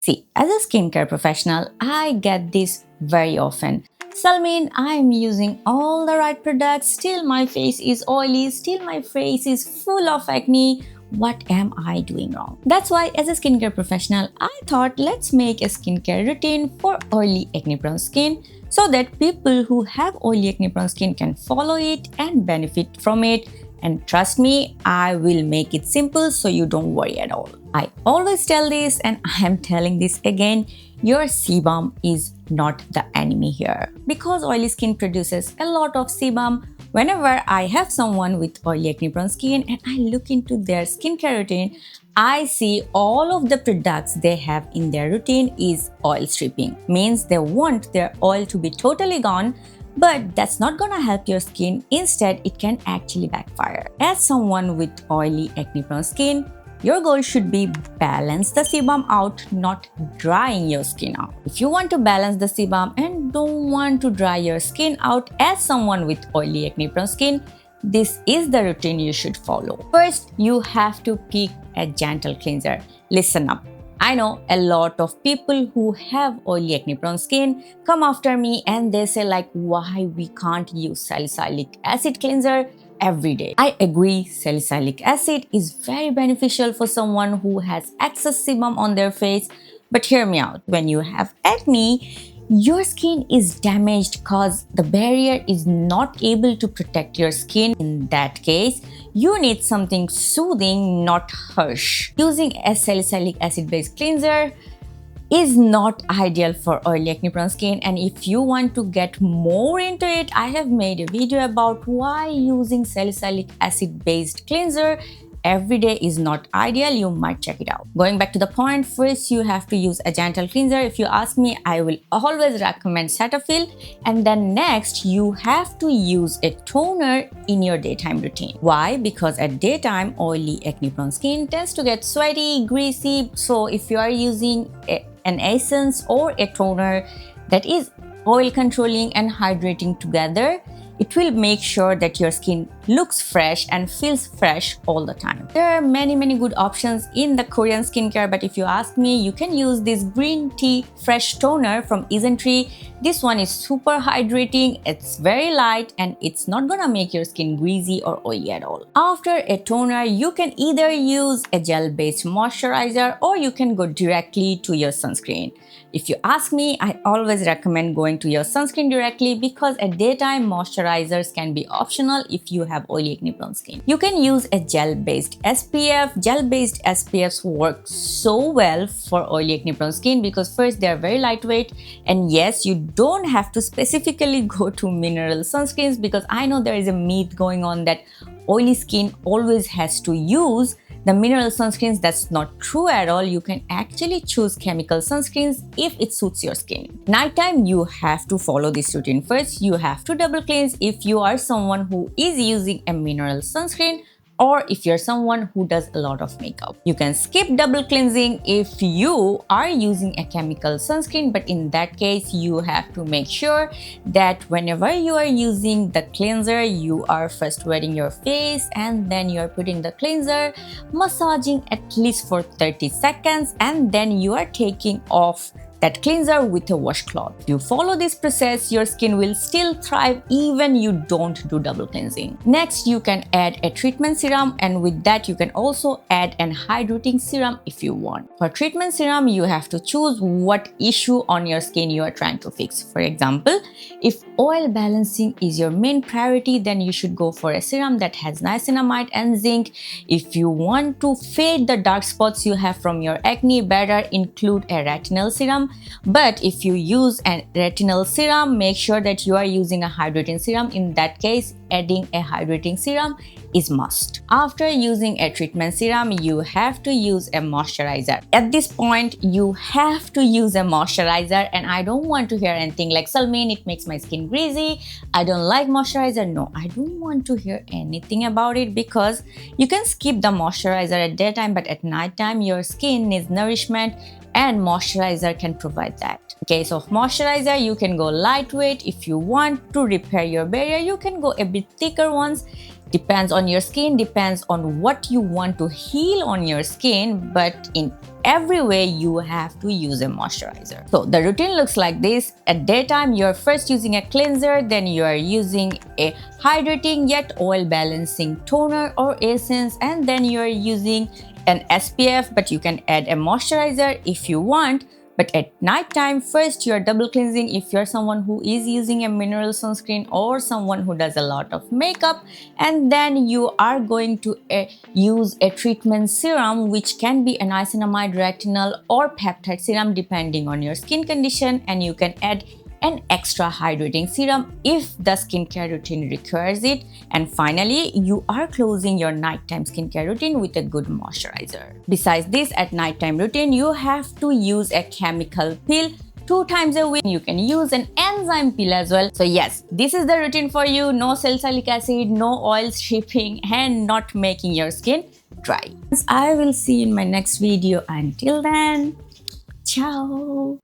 See, as a skincare professional, I get this very often. Salmeen, I'm using all the right products, still my face is oily, still my face is full of acne. What am I doing wrong? That's why, as a skincare professional, I thought let's make a skincare routine for oily acne prone skin so that people who have oily acne prone skin can follow it and benefit from it. And trust me, I will make it simple so you don't worry at all. I always tell this and I am telling this again, your sebum is not the enemy here. Because oily skin produces a lot of sebum, whenever I have someone with oily acne prone skin and I look into their skincare routine, I see all of the products they have in their routine is oil stripping. Means they want their oil to be totally gone, but that's not gonna help your skin. Instead, it can actually backfire. As someone with oily acne prone skin, your goal should be balance the sebum out, not drying your skin out. If you want to balance the sebum and don't want to dry your skin out as someone with oily acne prone skin, this is the routine you should follow. First, you have to pick a gentle cleanser. Listen up. I know a lot of people who have oily acne prone skin come after me and they say like, why we can't use salicylic acid cleanser every day. I agree, salicylic acid is very beneficial for someone who has excess sebum on their face. But hear me out, when you have acne, your skin is damaged because the barrier is not able to protect your skin. In that case, you need something soothing, not harsh. Using a salicylic acid based cleanser is not ideal for oily acne prone skin, and if you want to get more into it, I have made a video about why using salicylic acid based cleanser every day is not ideal. You might check it out. Going back to the point, first you have to use a gentle cleanser. If you ask me, I will always recommend Cetaphil, and then next you have to use a toner in your daytime routine. Why? Because at daytime, oily acne prone skin tends to get sweaty, greasy. So if you are using an essence or a toner that is oil controlling and hydrating together, it will make sure that your skin looks fresh and feels fresh all the time. There are many good options in the Korean skincare, but if you ask me, you can use this green tea fresh toner from Isntree. This one is super hydrating, it's very light, and it's not gonna make your skin greasy or oily at all. After a toner, you can either use a gel-based moisturizer or you can go directly to your sunscreen. If you ask me, I always recommend going to your sunscreen directly because at daytime, moisturizers can be optional if you have oily acne prone skin. You can use a gel-based SPF. Gel-based SPFs work so well for oily acne prone skin because first, they are very lightweight, and yes, you don't have to specifically go to mineral sunscreens because I know there is a myth going on that oily skin always has to use the mineral sunscreens. That's not true at all. You can actually choose chemical sunscreens if it suits your skin. Nighttime, you have to follow this routine. First, you have to double cleanse if you are someone who is using a mineral sunscreen or if you're someone who does a lot of makeup. You can skip double cleansing if you are using a chemical sunscreen, but in that case, you have to make sure that whenever you are using the cleanser, you are first wetting your face and then you are putting the cleanser, massaging at least for 30 seconds, and then you are taking off that cleanser with a washcloth. If you follow this process, your skin will still thrive even you don't do double cleansing. Next, you can add a treatment serum, and with that you can also add an hydrating serum if you want. For treatment serum, you have to choose what issue on your skin you are trying to fix. For example, if oil balancing is your main priority, then you should go for a serum that has niacinamide and zinc. If you want to fade the dark spots you have from your acne, better include a retinol serum. But if you use a retinol serum, make sure that you are using a hydrating serum. In that case, adding a hydrating serum is must. After using a treatment serum, you have to use a moisturizer. At this point, you have to use a moisturizer, and I don't want to hear anything like, Salmeen, it makes my skin greasy, I don't like moisturizer. No, I don't want to hear anything about it because you can skip the moisturizer at daytime, but at nighttime, your skin needs nourishment and moisturizer can provide that. In case of moisturizer, you can go lightweight. If you want to repair your barrier, you can go a bit thicker ones. Depends on your skin, depends on what you want to heal on your skin, but in every way you have to use a moisturizer. So the routine looks like this. At daytime, you're first using a cleanser, then you are using a hydrating yet oil balancing toner or essence, and then you are using an SPF, but you can add a moisturizer if you want. But at night time, first you are double cleansing if you're someone who is using a mineral sunscreen or someone who does a lot of makeup, and then you are going to use a treatment serum, which can be a niacinamide, retinol or peptide serum depending on your skin condition, and you can add an extra hydrating serum if the skincare routine requires it. And finally, you are closing your nighttime skincare routine with a good moisturizer. Besides this, at nighttime routine, you have to use a chemical peel 2 times a week. You can use an enzyme peel as well. So yes, this is the routine for you. No salicylic acid, no oil stripping, and not making your skin dry. I will see you in my next video. Until then, ciao.